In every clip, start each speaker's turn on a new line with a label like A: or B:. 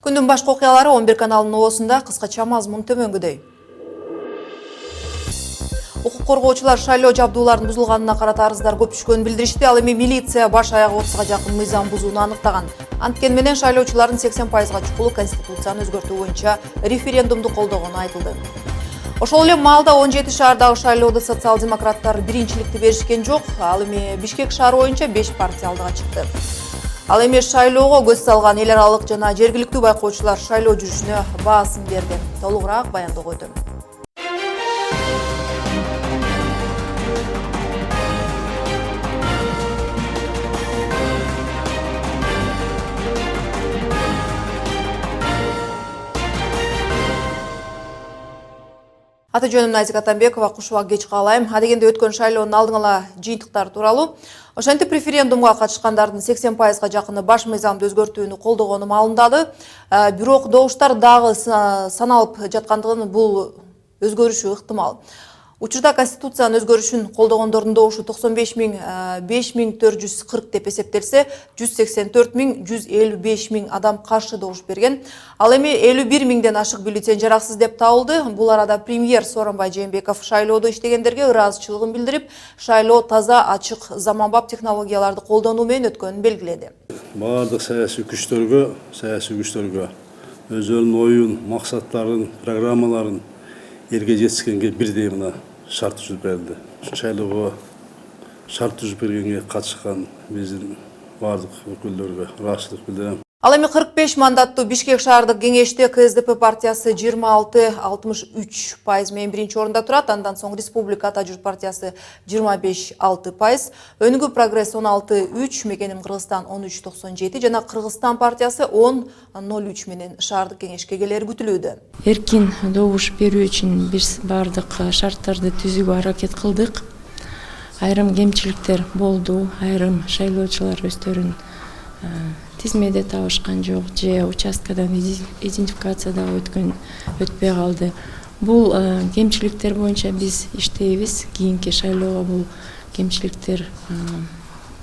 A: Күндүн башкы окуялары 11 каналынын оосунда кыскача мазмун төмөнгүдөй. Укук коргоочулар шайлоо жабдууларынын бузулганына карата арыздар көп түшкөнүн билдиришти. Ал эми милиция баш аягы 30га жакын мыйзам бузууну аныктаган. Анткени менен шайлоочулардын 80%га чукулу конституцияны өзгөртүү боюнча референдумду колдогону айтылды. Ошол эле маалда 17 шаардагы шайлоодо социал-демократтар биринчиликти беришкен жок. Ал эми Бишкек шаары боюнча 5 партия алдыга чыкты. Ал эми шайлоого көз салган эл аралык жана жергиликтүү байкоочулар шайлоо жүрүшүнө баасын берди. Толугураак баяндоого өтөм. Аты жөнүм Назик Атамбекова, кушуак кеч каалайм. Адегенде өткөн шайлоонун алдын ала жыйынтыктары тууралуу. Ошентип референдумга катышкандардын 80%га жакыны баш мыйзамды өзгөртүүнү колдогону маалымдады. Бирок добуштар дагы саналып жаткандыгын бул өзгөрүшү ыктымал. Учурда конституциянын өзгөрүшүн колдогондордун добушу 95.5440 деп эсептелсе, 184.155 адам каршы добуш берген. Ал эми 51.000ден ашык бюллетень жараксыз деп табылды. Бул арада премьер Сооронбай Жээнбеков шайлоодо иштегендерге ыраазычылыгын билдирип, шайлоо таза, ачык, заманбап технологияларды колдонуу менен өткөнүн белгиледи.
B: Бардык саясий күчтөргө өздөрүнүн оюн, максаттарын, программаларын элге жеткизгенге бирдей мына шарт түзүп берилди. Шайлоого шарт түзүп бергенге катышкан биздин бардык өкүлдөргө ыраазычылык билдирем.
A: Ал эми 45 мандаттуу Бишкек шаардык кеңеште КСДП партиясы 26-63% менен биринчи орунда турат. Андан соң Республика Ата Журт партиясы 25-6%, Өнүгүү прогресс 16-3, Мекеним Кыргызстан 13-97 жана Кыргызстан партиясы 10-03 менен шаардык кеңешке келери күтүлүүдө.
C: Эркин добуш берүү үчүн биз бардык шарттарды түзүүгө аракет кылдык. Айрым кемчиликтер болду, айрым шайлоочулар өздөрүн тизмеде табышкан жок, же участкадан идентификацияда өтпөй калды. Бул кемчиликтер боюнча биз иштейбиз. Кийинки шайлоого бул кемчиликтер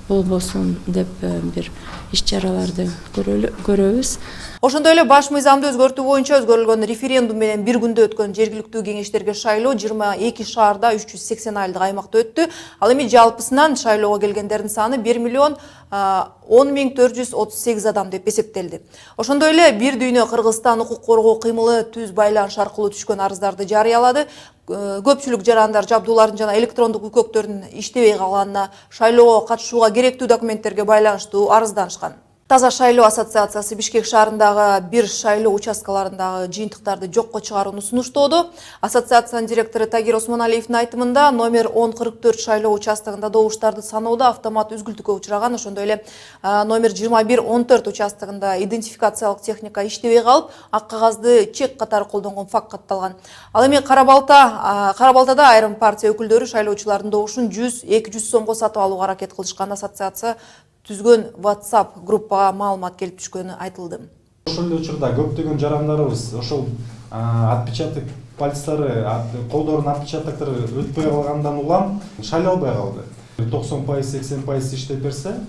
C: болбосун деп бир иш-чараларды көрөбүз.
A: Ошондой эле баш мыйзамды өзгөртүү боюнча өзгөрүлгөн референдум менен бир күндө өткөн жергиликтүү кеңештерге шайлоо 22 шаарда 380 айылдык аймакта өттү. Ал эми жалпысынан шайлоого келгендердин саны 1.010.438 адам деп эсептелди. Ошондой эле Бир Дүйнө Кыргызстан укук коргоо кыймылы түз байланыш аркылуу түшкөн арыздарды жарыялады. Көпчүлүк жарандар жабдуулардын жана электрондук үкөктөрдүн иштебей калганына, шайлоого катышууга керектүү документтерге байланыштуу арызданышкан. Таза шайлоо ассоциациясы Бишкек шаарындагы бир шайлоо участкаларындагы жыйынтыктарды жокко чыгарууну сунуштоодо. Ассоциациянын директору Тагир Осмоналиевдин айтымында, номер 1044 шайлоо участогунда добуштарды саноодо автомат үзгүлтүккө учураган. Ошондой эле номер 2114 участогунда идентификациялык техника иштебей калып, ак кагазды чек катары колдонгон факт катталган. Ал эми Кара-Балтада айрым партия өкүлдөрү шайлоочулардын добушун 100-200 сомго сатып алууга аракет кылышкан. Ассоциация түзгөн WhatsApp группага маалымат келип түшкөнү айтылды.
D: Ошол эле учурда көптөгөн жарандарыбыз ошол отпечаток пальцтары, колдордун отпечатоктору өтпөй калгандан улам шайлоо албай калды. 90%-80% иштеп берсе,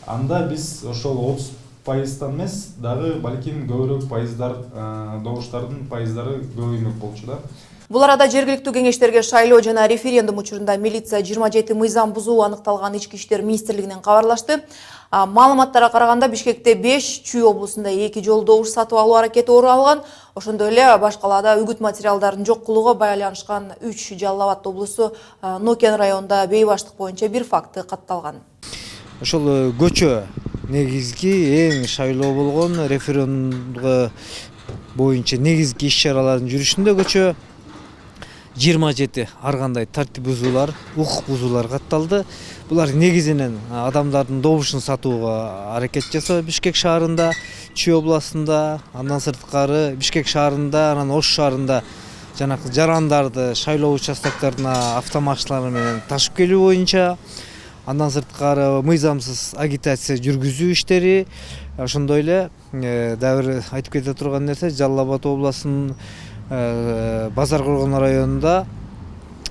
D: анда биз ошол 30%-тан эмес, дагы балким көбүрөөк пайыздар, добуштардын пайыздары көбөймөк болчу да.
A: Бул арада жергиликтүү кеңештерге шайлоо жана референдум учурунда милиция 27 мыйзам бузуу аныкталган Ички иштер министрлигинен кабарлашты. Маалыматтарга караганда Бишкекте 5, Чүй облусунда 2 жолу добуш сатып алуу аракети орун алган. Ошондой эле башкалаада үгүт материалдардын жоккулугу байланышкан 3, Жалал Абад облусу Нокен районунда бейбаштык боюнча бир факты катталган.
E: Ошол көчө негизги эң шайлоо болгон референдумга боюнча негизги иш-чаралардын жүрүшүндө көчө 27 ар кандай тартип бузуулар, укук бузуулар катталды. Булар негизинен адамдардын добушун сатууга аракет жасоо Бишкек шаарында, Чүй областында, андан сырткары Бишкек шаарында, анан Ош шаарында жанакы жарандарды шайлоо участокторуна автомашиналар менен ташып келүү боюнча, андан сырткары мыйзамсыз агитация жүргүзүү иштери, ошондой эле дагы бир айтып кете турган нерсе, Жалал Абад областынын Базар Коргон районунда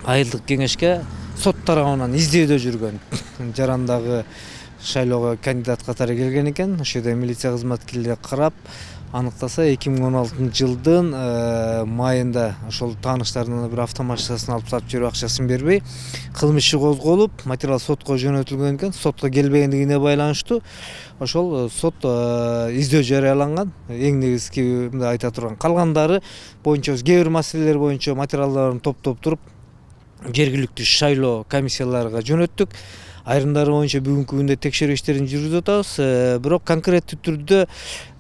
E: айылдык кеңешке сот тарабынан издөөдө жүргөн жарандагы шайлоого кандидат катары келген экен. Ошол жерде милиция кызматкерлери карап, аныктаса 2016 жылдын майында ошол тааныштарынан бир автомашинасын алып сатып жиберип акчасын бербей кылмыш иши козголуп, материал сотко жөнөтүлгөн экен. Сотко келбегендигине байланыштуу ошол сот издөө жарыяланган. Эң негизги мындай айта турган калгандары боюнча кээ бир маселелер боюнча материалдарын топтоп туруп жергиликтүү шайлоо комиссияларга жөнөттүк. Айрымдары боюнча бүгүнкү күндө текшерүү иштерин жүргүзүп атабыз. Бирок конкреттүү түрдө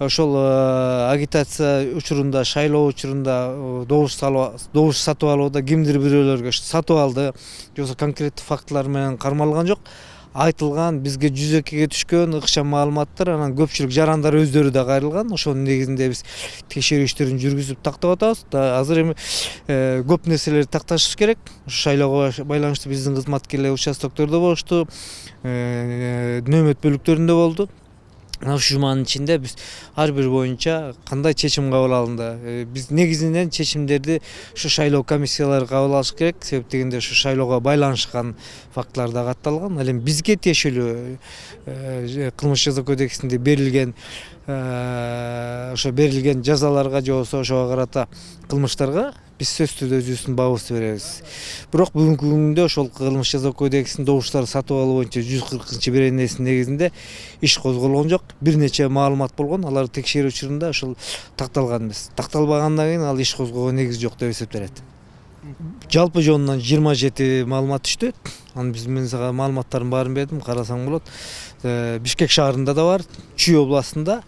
E: ошол агитация учурунда, шайлоо учурунда добуш сатып алууда кимдир бирөөлөргө сатып алды, же болбосо конкреттүү фактылар менен кармалган жок. Айтылган бизге жүзөккө түшкөн ыкчам маалыматтар, анан көпчүлүк жарандар өздөрү да кайрылган. Ошонун негизинде биз текшерүү иштерин жүргүзүп тактап атабыз. Азыр эми көп нерселерди такташыбыз керек. Шайлоого байланыштуу биздин кызматкерлер участоктордо болушту, нөөмөт бөлүктөрүндө болду. Ушул жуманын ичинде биз ар бир боюнча кандай чечим кабыл алынды. Биз негизинен чечимдерди ушу шайлоо комиссиялары кабыл алыш керек. Себеп дегенде ушу шайлоого байланышкан фактылар да катталган. Ал эми бизге тиешелүү кылмыш жаза кодексинде берилген ошо берилген жазаларга же болбосо ошого карата кылмыштарга биз сөзсүз түрдө өзүбүздүн баабыбызды беребиз. Бирок бүгүнкү күндө ошол кылмыш жаза кодексинин добуштарды сатып алуу боюнча 140-беренесинин негизинде иш козголгон жок. Бир нече маалымат болгон, аларды текшерүү учурунда ошол такталган эмес. Такталбагандан кийин ал иш козгоого негиз жок деп эсептелет. Жалпы жонунан 27 маалымат түштү. Анан мен сага маалыматтардын баарын бердим, карасаң болот. Бишкек шаарында да бар, Чүй областында,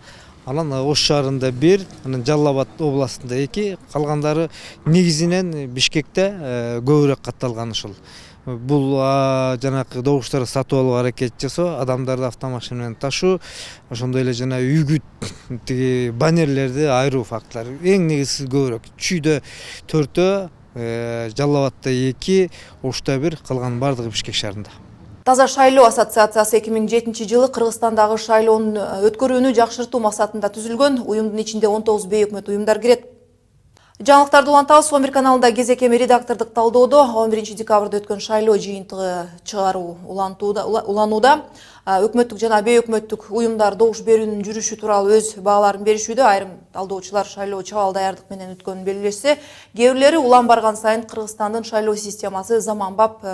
E: анан Ош шаарында 1, анан Жалал Абад областында 2, калгандары негизинен Бишкекте көбүрөөк катталган ушул. Бул жанагы добуштарды сатып алуу аракет жасоо, адамдарды автомашина менен ташуу, ошондой эле жана үгүт тиги баннерлерди айыруу фактылары эң негизги көбүрөөк. Чүйдө 4, Жалал Абадта 2, Ошто 1, калган бардыгы Бишкек шаарында.
A: Таза шайлоо ассоциациясы 2007 жылы Кыргызстандагы шайлоонун өткөрүүнү жакшыртуу максатында түзүлгөн. Уюмдун ичинде 19 бейөкмөт уюмдар кирет. Жаңылыктарды улантабыз. 11 каналында кезекеме редактордук талдоодо 11 декабрда өткөн шайлоо жыйынтыгы чыгаруу уланууда. Өкмөттүк жана бейөкмөттүк уюмдар добуш берүүнүн жүрүшү тууралуу өз бааларын беришүүдө. Айрым талдоочулар шайлоо чабал даярдык менен өткөнүн белгилешсе, кээ бирлери улам барган сайын Кыргызстандын шайлоо системасы заманбап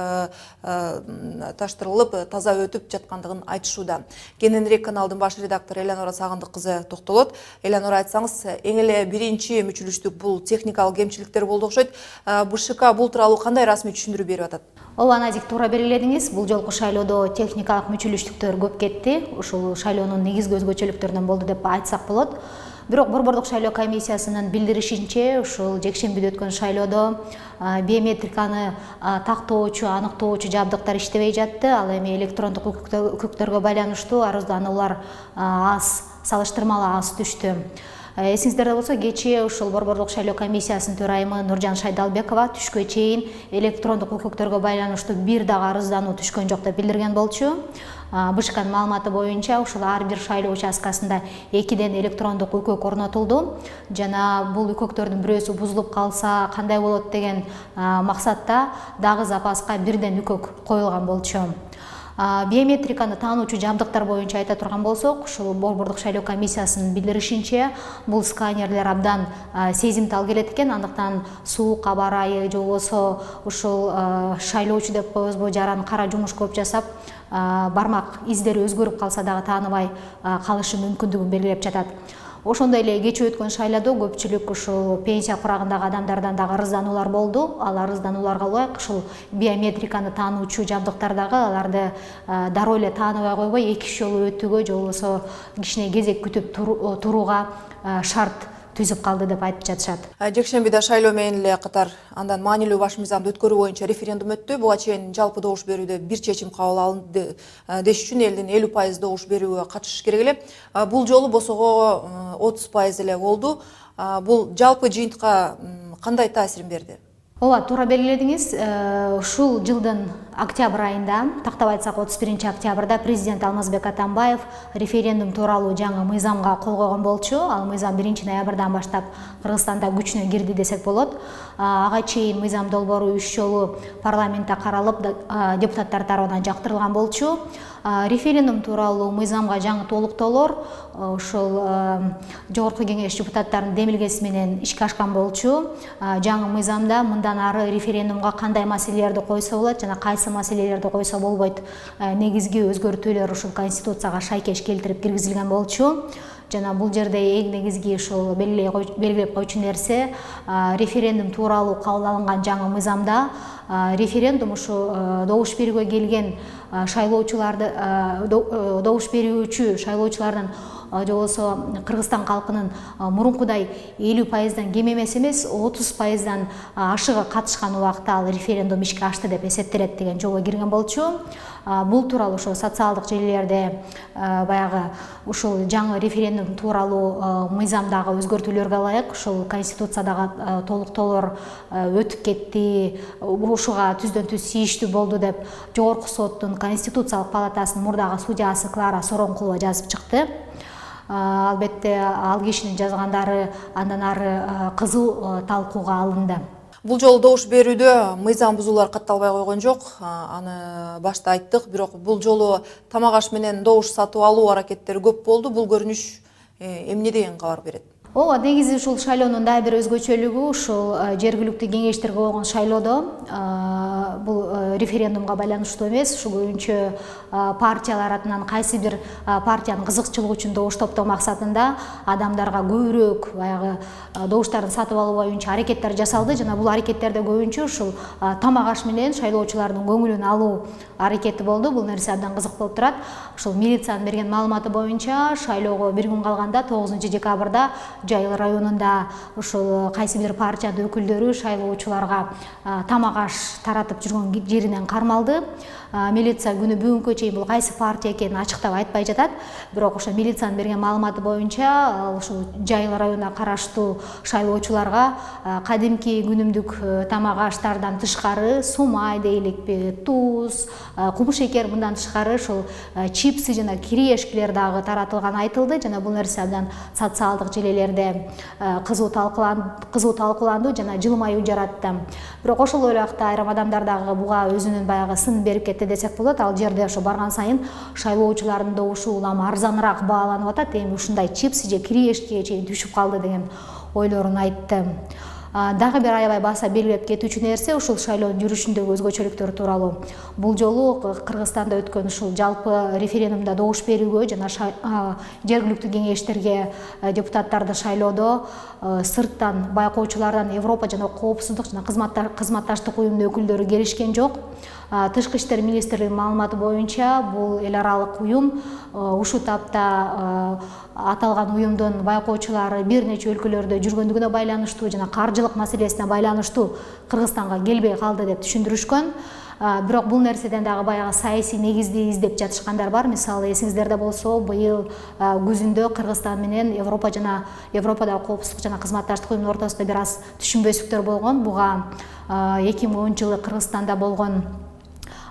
A: таштырылып, таза өтүп жаткандыгын айтышууда. Кененирээк каналдын баш редактору Элянора Сагындык кызы токтолот. Элянора, айтсаңыз, эң эле биринчи мүчүлүштүк бул техникалык кемчиликтер болду окшойт. БШК бул тууралуу кандай расмий түшүндүрүү берип атат?
F: Ооба, Назик, туура белгиледиңиз. Бул жолку шайлоодо техникалык мүчүлүштүктөр көп кетти. Ушул шайлоонун негизги өзгөчөлүктөрүнөн болду деп айтсак болот. Бирок Борбордук шайлоо комиссиясынын билдиришинче, ушул жекшембиде өткөн шайлоодо биометриканы тактоочу, аныктоочу жабдыктар иштебей жатты. Ал эми электрондук үкүктөргө байланыштуу арыздануулар салыштырмалуу аз түштү. Эсиңиздерде болсо, кечээ ушул Борбордук шайлоо комиссиясынын төрайымы Нуржан Шайдалбекова түшкө чейин электрондук үкүктөргө байланыштуу бир дагы арыздануу түшкөн жок деп билдирген болчу. БШКнын маалыматы боюнча ушул ар бир шайлоо участкасында 2ден электрондук үкөк орнотулду. Жана бул үкөктөрдүн бирөөсү бузулуп калса кандай болот деген максатта дагы запаска 1ден үкөк коюлган болчу. Биометриканы таануучу жабдыктар боюнча айта турган болсок, ушул Борбордук шайлоо комиссиясынын билдиришинче, бул сканерлер абдан сезимтал келет экен. Андыктан суук аба ырайы же болбосо ушул шайлоочу деп коебузбу, жаран кара жумуш көп жасап, бармак издери өзгөрүп калса дагы тааныбай калышы мүмкүндүгүн белгилеп жатат. Ошондой эле кечээ өткөн шайлоодо көпчүлүк ушул пенсия курагындагы адамдардан дагы арыздануулар болду. Ал арызданууларга ылайык ушул биометриканы таануучу жабдыктар дагы аларды дароо эле тааныбай койбой, 2 жолу өтүүгө же болбосо кичине кезек күтүп турууга шарт түзүп калды деп айтып жатышат.
A: Жекшембиде шайлоо менен эле катар андан маанилүү баш мыйзамды өткөрүү боюнча референдум өттү. Буга чейин жалпы добуш берүүдө бир чечим кабыл алынды деш үчүн элдин 50% добуш берүүгө катышыш керек эле. Бул жолу босогого 30% эле болду. Бул жалпы жыйынтыкка кандай таасирин берди?
F: Ооба, туура белгиледиңиз. Ушул жылдын октябрь айында, тактап айтсак 31 октябрда президент Алмазбек Атамбаев референдум тууралуу жаңы мыйзамга кол койгон болчу. Ал мыйзам 1 ноябрдан баштап Кыргызстанда күчүнө кирди десек болот. Ага чейин мыйзам долбоору 3 жолу парламентте каралып, депутаттар тарабынан жактырылган болчу. Референдум тууралуу мыйзамга жаңы толуктоолор ошол жогорку кеңеш депутаттарынын демилгеси менен ишке ашкан болчу. Жаңы мыйзамда мындан ары референдумга кандай маселелерди койсо болот жана кайсы маселелерди койсо болбойт негизги өзгөртүүлөр ушул конституцияга шайкеш келтирип киргизилген болчу. Жана бул жерде эң негизги ушул белгилеп койчу нерсе референдум тууралуу кабыл алынган жаңы мыйзамда референдум ушу добуш берүүгө келген шайлоочуларды добуш берүүчү шайлоочулардын же болбосо Кыргызстан калкынын мурункудай 50%дан кем эмес 30%дан ашыгы катышкан убакта ал референдум ишке ашты деп эсептелет деген жолго кирген болчу. Бул тууралуу ошо социалдык желилерде баягы ушул жаңы референдум тууралуу мыйзамдагы өзгөртүүлөргө ылайык ушул конституциядагы толуктоолор өтүп кетти, ушуга түздөн түз тийиштүү болду деп жогорку соттун конституциялык палатасынын мурдагы судьясы Клара Соронкулова жазып чыкты. Албетте ал кишинин жазгандары андан ары кызуу талкууга алынды.
A: Бул жолу добуш берүүдө мыйзам бузуулар катталбай койгон жок. Аны башта айттык, бирок бул жолу тамак аш менен добуш сатып алуу аракеттери көп болду. Бул көрүнүш эмне деген кабар берет?
F: Ооба, негизи ушул шайлоонун дагы бир өзгөчөлүгү ушул жергиликтүү кеңештерге болгон шайлоодо бул референдумга байланыштуу эмес, ушул көбүнчө партиялар атынан кайсы бир партиянын кызыкчылыгы үчүн добуш топтоо максатында адамдарга көбүрөөк баягы добуштарын сатып алуу боюнча аракеттер жасалды жана бул аракеттерде көбүнчө ушул тамак аш менен шайлоочулардын көңүлүн алуу аракети болду. Бул нерсе абдан кызык болуп турат. Ушул милициянын берген маалыматы боюнча шайлоого бир күн калганда 9 декабрда Жайыл районунда ушул кайсы бир партиянын өкүлдөрү шайлоочуларга тамак аш таратып жүргөн жеринен кармалды. Милиция күнү бүгүнкү чейин бул кайсы партия экенин ачыктап айтпай жатат. Бирок ошо милициянын берген маалыматы боюнча ушул Жайыл районуна караштуу шайлоочуларга кадимки күнүмдүк тамак аштардан тышкары сумай дейликпи, туз, кумшекер мындан тышкары ушул чипсы жана кириешкилер дагы таратылганы айтылды жана бул нерсе абдан социалдык желелерде кызуу талкууланды жана жылмаюу жаратты. Бирок ошол эле убакта айрым адамдар дагы буга өзүнүн баягы сынын берип кетти десек болот. Ал жерде ошо барган сайын шайлоочулардын добушу улам арзаныраак бааланып атат. Эми ушундай чипсы же кириешкиге чейин түшүп калды деген ойлорун айтты. Дагы бир аябай баса белгилеп кетүүчү нерсе ушул шайлоонун жүрүшүндөгү өзгөчөлүктөр тууралуу. Бул жолу Кыргызстанда өткөн ушул жалпы референдумда добуш берүүгө жана жергиликтүү кеңештерге депутаттарды шайлоодо сырттан байкоочулардан Европа жана коопсуздук жана кызматташтык уюмунун өкүлдөрү келишкен жок. Тышкы иштер министрлигинин маалыматы боюнча бул эл аралык уюм ушул тапта аталган уюмдун байкоочулары бир нече өлкөлөрдө жүргөндүгүнө байланыштуу жана каржылык маселесине байланыштуу Кыргызстанга келбей калды деп түшүндүрүшкөн. Бирок бул нерседен дагы баягы саясий негизди издеп жатышкандар бар. Мисалы эсиңиздерде болсо, быйыл күзүндө Кыргызстан менен Европадагы коопсуздук жана кызматташтык уюмунун ортосунда бир аз түшүнбөстүктөр болгон. Буга 2010 жылы Кыргызстанда болгон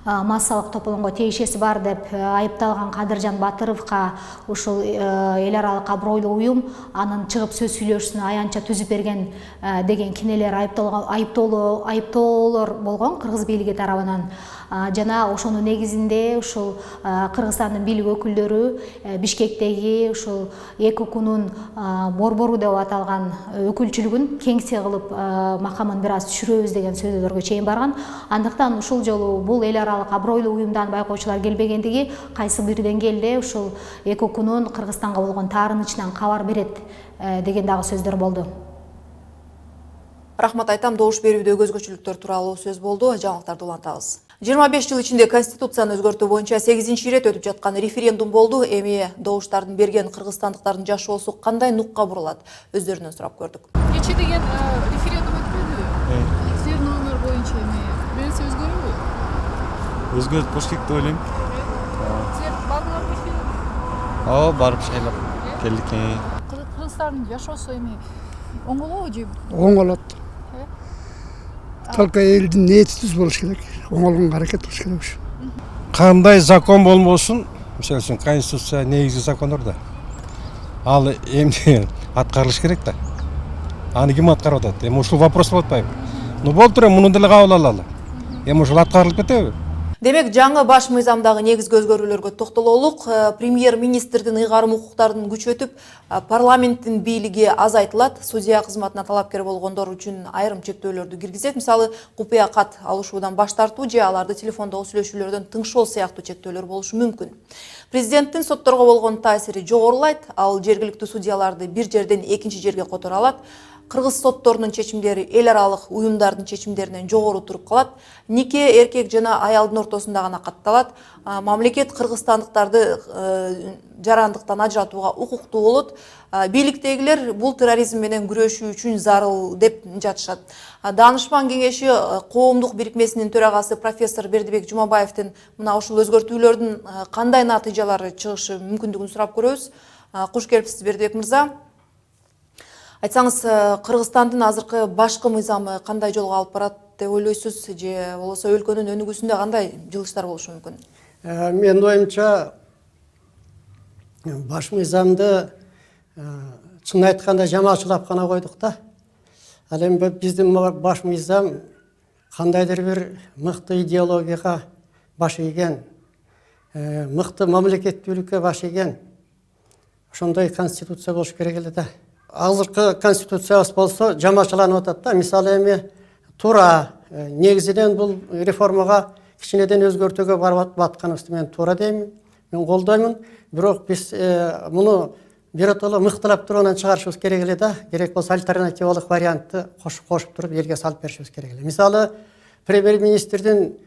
F: массалык тополоңго тиешеси бар деп айыпталган Кадыржан Батыровго ушул эл аралык абройлуу уюм анын чыгып сөз сүйлөшүүсүнө аянтча түзүп берген деген кинелер айыптоолор болгон Кыргыз бийлиги тарабынан. Жана ошонун негизинде ушул Кыргызстандын бийлик өкүлдөрү Бишкектеги ушул ЭКОКунун борбору деп аталган өкүлчүлүгүн кеңсе кылып макамын бир аз түшүрөбүз деген сөздөргө чейин барган. Андыктан ушул жолу бул эл аралык абройлуу уюмдан байкоочулар келбегендиги кайсы бир деңгээлде ушул ЭКОКунун Кыргызстанга болгон таарынычынан кабар берет деген дагы сөздөр болду.
A: Рахмат айтам, добуш берүүдөгү өзгөчөлүктөр тууралуу сөз болду. Жаңылыктарды улантабыз. 25 жыл ичинде Конституцияны өзгөртүү боюнча 8-чи ирет өтүп жаткан референдум болду. Эми добуштардын берген кыргызстандыктардын жашоосу кандай нукка бурулат? Өздөрүнөн сурап көрдүк.
G: Кече деген референдум өтпөдүбү? Сер номер боюнча эми берсе өзгөрөбү?
H: Өзгөрүп кош керек деп ойлойм.
G: Сер бардыңарбы референдумга?
H: Ооба, барып шайлап келдик.
G: Кыргызстандын жашоосу эми оңолобу же?
I: Оңолот. Только элдин ниети түз болуш керек, оңолгонго аракет кылыш керек ушу.
J: Кандай закон болбосун, мисалы үчүн конституция негизги закондор да. Ал эмне аткарылыш керек да. Аны ким аткарып атат? Эми ушул вопрос болуп атпайбы? Ну болуп туруп муну деле кабыл алалы. Эми ушул аткарылып кетеби?
A: Демек, жаңы баш мыйзамдагы негизги өзгөрүүлөргө токтололук. Премьер-министрдин ыйгарым укуктарын күчөтүп, парламенттин бийлиги азайтылат. Судья кызматына талапкер болгондор үчүн айрым чектөөлөрдү киргизет. Мисалы, купуя кат алышуудан баш тартуу же аларды телефондогу сүйлөшүүлөрдөн тыңшоо сыяктуу чектөөлөр болушу мүмкүн. Президенттин сотторго болгон таасири жогорулайт. Ал жергиликтүү судьяларды бир жерден экинчи жерге которо алат. Кыргыз сотторунун чечимдери эл аралык уюмдардын чечимдеринен жогору туруп калат. Нике эркек жана аялдын ортосунда гана катталат. Мамлекет кыргызстандыктарды жарандыктан ажыратууга укуктуу болот. Бийликтегилер бул терроризм менен күрөшүү үчүн зарыл деп жатышат. Данышман кеңеши коомдук бирикмесинин төрагасы профессор Бердибек Жумабаевдин мына ушул өзгөртүүлөрдүн кандай натыйжалары чыгышы мүмкүндүгүн сурап көрөбүз. Куш келипсиз, Бердибек мырза. Айтсаңыз, Кыргызстандын азыркы башкы мыйзамы кандай жолго алып барат деп ойлойсуз, же болбосо өлкөнүн өнүгүүсүндө кандай жылыштар болушу мүмкүн?
K: Менин оюмча, баш мыйзамды чын айтканда жамаачылап гана койдук да. Ал эми биздин баш мыйзам кандайдыр бир мыкты идеологияга баш ийген, мыкты мамлекеттүүлүккө баш ийген ошондой конституция болуш керек эле да. Азыркы конституциябыз болсо жамачыланып атат да. Мисалы эми туура, негизинен бул реформага кичинеден өзгөртүүгө барып атканыбызды мен туура дейм, мен колдоймун. Бирок биз муну биротоло мыктылап туруп анан чыгарышыбыз керек эле да. Керек болсо альтернативалык вариантты кошуп туруп элге салып беришибиз керек эле. Мисалы, премьер-министрдин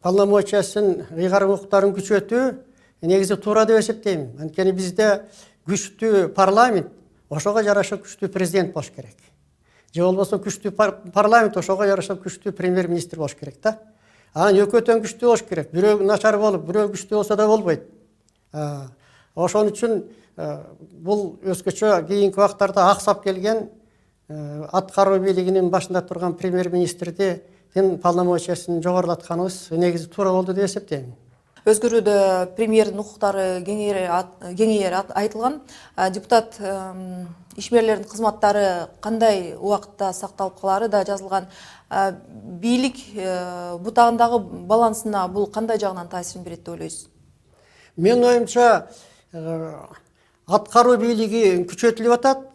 K: полномочиясын, ыйгарым укуктарын күчөтүү негизи туура деп эсептейм. Анткени бизде күчтүү парламент, ошого жараша күчтүү президент болуш керек. Же болбосо күчтүү парламент, ошого жараша күчтүү премьер-министр болуш керек да. Анан экөөтөн күчтүү болуш керек. Бирөө начар болуп, бирөө күчтүү болсо да болбойт. Ошон үчүн бул өзгөчө кийинки убактарда аксап келген аткаруу бийлигинин башында турган премьер-министрдин полномочиясын жогорулатканыбыз негизи туура болду деп эсептейм.
A: Өзгөрүүдө премьердин укуктары кеңейери айтылган. Депутат ишмерлердин кызматтары кандай убакытта сакталып калары да жазылган. Бийлик бутагындагы балансына бул кандай жагынан таасирин берет деп ойлойсуз?
K: Менин оюмча, аткаруу бийлиги күчөтүлүп атат.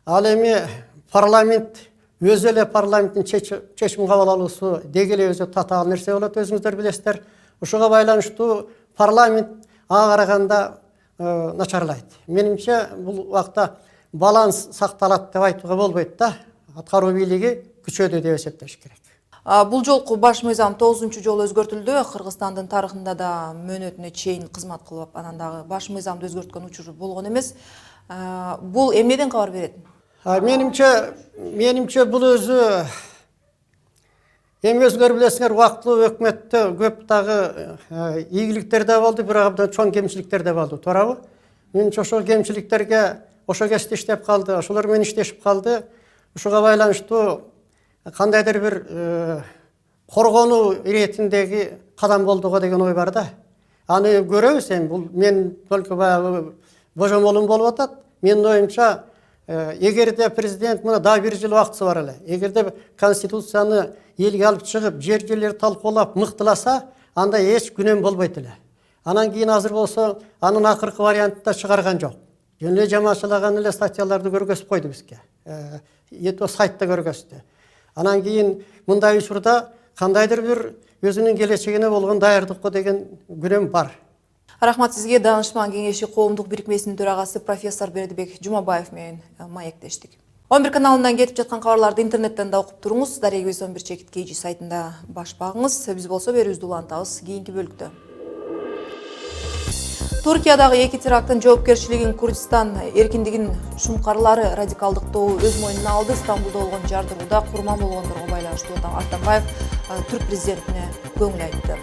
K: Ал эми парламент өзү эле парламенттин чечим кабыл алуусу деги эле өзү татаал нерсе болот, өзүңүздөр билесиздер. Ошого байланыштуу парламент ага караганда начарлайт. Менимче бул убакта баланс сакталат деп айтууга болбойт да. Аткаруу бийлиги күчөдү деп эсептеш керек.
A: Бул жолку баш мыйзам 9-чу жолу өзгөртүлдү. Кыргызстандын тарыхында да мөөнөтүнө чейин кызмат кылып, анан дагы баш мыйзамды өзгөрткөн учур болгон эмес. Бул эмнеден кабар берет? Менимче бул өзү эми өзүңөр билесиңер, убактылуу өкмөттө көп дагы ийгиликтер да болду, бирок абдан чоң кемчиликтер да болду, туурабы? Менимче ошол кемчиликтерге ошо кезде иштеп калды, ошолор менен иштешип калды. Ошого байланыштуу кандайдыр бир коргонуу иретиндеги кадам болдуго деген ой бар да. Аны көрөбүз эми, бул мен только баягы божомолум болуп атат. Менин оюмча, эгерде президент мына дагы бир жыл убактысы бар эле. Эгерде конституцияны элге алып чыгып, жер-жерлерди талкуулап, мыктыласа, анда эч күнөм болбойт эле. Анан кийин азыр болсо, анын акыркы вариантында чыгарган жок. Жөн эле жамачылаган эле статьяларды көргөзүп койду бизге. Ето сайтта көргөздү. Анан кийин мындай учурда кандайдыр бир өзүнүн келечегине болгон даярдыкка деген күнөм бар. Рахмат сизге. Данышман кеңеши коомдук бирикмесинин төрагасы профессор Бердибек Жумабаев менен маектештик. 11 каналынан кетип жаткан кабарларды интернеттен да окуп туруңуз. Дарегибиз 11 чекит KG сайтында баш багыңыз. Биз болсо берүүбүздү улантабыз кийинки бөлүктө. Туркиядагы 2 теракттын жоопкерчилигин Курдистан эркиндигин шумкарлары радикалдыктоо өз мойнуна алды. Стамбулда болгон жардырууда курман болгондорго байланыштуу Атамбаев түрк президентине көңүл айтты.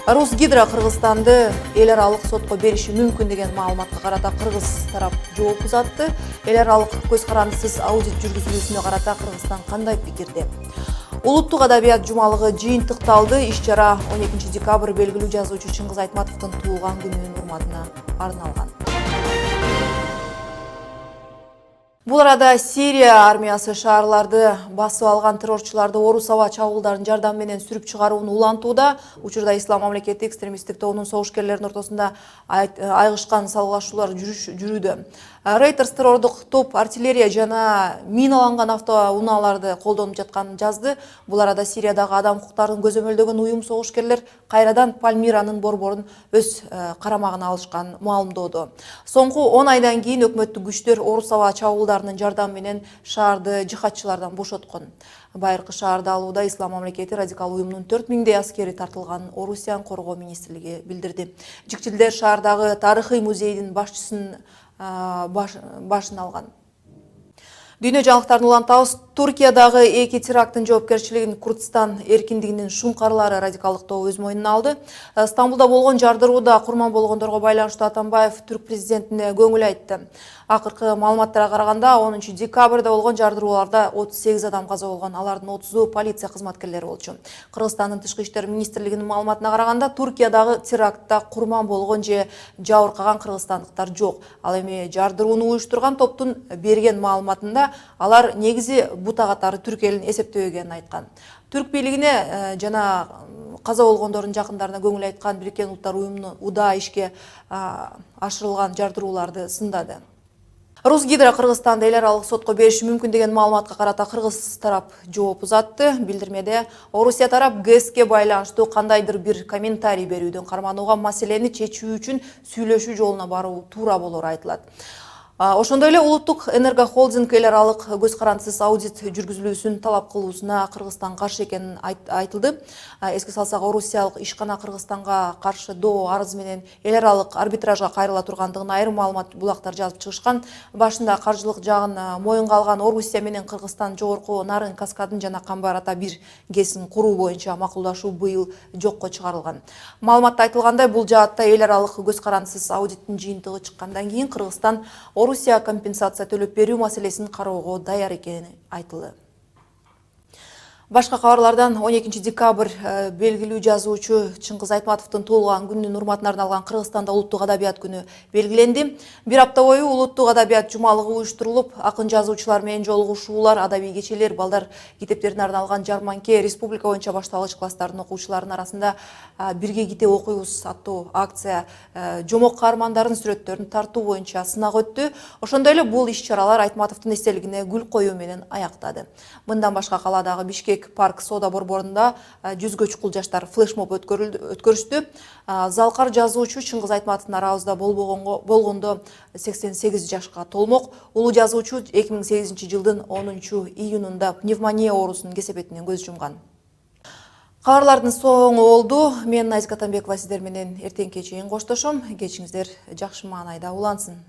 A: Русгидро Кыргызстанды эл аралык сотко бериши мүмкүн деген маалыматка карата кыргыз тарап жооп узатты. Эл аралык көз карандысыз аудит жүргүзүлүүсүнө карата Кыргызстан кандай пикирде? Улуттук адабият жумалыгы жыйынтыкталды. Иш-чара 12 декабрь белгилүү жазуучу Чыңгыз Айтматовдун туулган күнүнүн урматына арналган. Бул арада Сирия армиясы шаарларды басып алган террорчуларды орус аба чабуулдарынын жардамы менен сүрүп чыгарууну улантууда. Учурда Ислам мамлекети экстремисттик тобунун согушкерлеринин ортосунда айгышкан салгылашуулар жүрүүдө. Reuters террордук топ артиллерия жана миналанган автоунааларды колдонуп жатканын жазды. Бул арада Сириядагы адам укуктарын көзөмөлдөгөн уюм согушкерлер кайрадан Пальмиранын борборун өз карамагына алышканын маалымдоодо. Соңку 10 айдан кийин өкмөттүк күчтөр орус аба чабуулдарынын жардамы менен шаарды жихадчылардан бошоткон. Байыркы шаарды алууда Ислам мамлекети радикал уюмунун 4000 аскери тартылганын Орусиянын коргоо министрлиги билдирди. Жикчилдер шаардагы тарыхый музейдин башын алган. Дүйнө жаңылыктарын улантабыз. Туркиядагы 2 теракттын жоопкерчилигин Курдстан эркиндигинин шумкарлары радикалдыктоо өз мойнуна алды. Стамбулда болгон жардырууда курман болгондорго байланыштуу Атамбаев түрк президентине көңүл айтты. Акыркы маалыматтарга караганда 10 декабрда болгон жардырууларда 38 адам каза болгон, алардын 30-у полиция кызматкерлери болчу. Кыргызстандын тышкы иштер министрлигинин маалыматына караганда Туркиядагы терактта курман болгон же жабыркаган кыргызстандыктар жок. Ал эми жардырууну уюштурган топтун берген маалыматында алар негизи бута катары түрк элин эсептебегенин айткан. Түрк бийлигине жана каза болгондордун жакындарына көңүл айткан Бириккен Улуттар уюмунун УДА ишке ашырылган жардырууларды сындады. Русгидро Кыргызстанды эл аралык сотко бериши мүмкүн деген маалыматка карата кыргыз тарап жооп узатты. Билдирмеде Орусия тарап ГЭСке байланыштуу кандайдыр бир комментарий берүүдөн карманууга, маселени чечүү үчүн сүйлөшүү жолуна баруу туура болору айтылат. Ошондой эле улуттук энергохолдинг эл аралык көз карандысыз аудит жүргүзүлүүсүн талап кылуусуна Кыргызстан каршы экени айтылды. Эске салсак, Орусиялык ишкана Кыргызстанга каршы доо арыз менен эл аралык арбитражга кайрыла тургандыгын айрым маалымат булактар жазып чыгышкан. Башында каржылык жагын моюнга алган Орусия менен Кыргызстан жогорку Нарын Каскадын жана Камбар ата 1 ГЭСин куруу боюнча макулдашуу быйыл жокко чыгарылган. Маалыматта айтылгандай, бул жаатта эл аралык көз карандысыз аудиттин жыйынтыгы чыккандан кийин Кыргызстан Орусия компенсация төлөп берүү маселесин кароого даяр экени айтылды. Башка кабарлардан 12 декабрь белгилүү жазуучу Чыңгыз Айтматовдун туулган күнүнүн урматына арналган Кыргызстанда улуттук адабият күнү белгиленди. Бир апта бою улуттук адабият жумалыгы уюштурулуп, акын жазуучулар менен жолугушуулар, адабий кечелер, балдар китептерине арналган жарманке, республика боюнча башталгыч класстардын окуучуларынын арасында бирге китеп окуйбуз аттуу акция, жомок каармандардын сүрөттөрүн тартуу боюнча сынак өттү. Ошондой эле бул иш-чаралар Айтматовдун эстелигине гүл коюу менен аяктады. Мындан башка каладагы Бишкек парк сода борборунда 100гө чукул жаштар флешмоб өткөрүштү. Залкар жазуучу Чыңгыз Айтматовдун арабызда болгондо 88 жашка толмок. Улуу жазуучу 2008 жылдын 10 июнунда пневмония оорусунун кесепетинен көз жумган. Кабарлардын соңу болду. Мен Назика Атамбекова сиздер менен эртеңки чейин коштошом. Кечиңиздер жакшы маанайда улансын.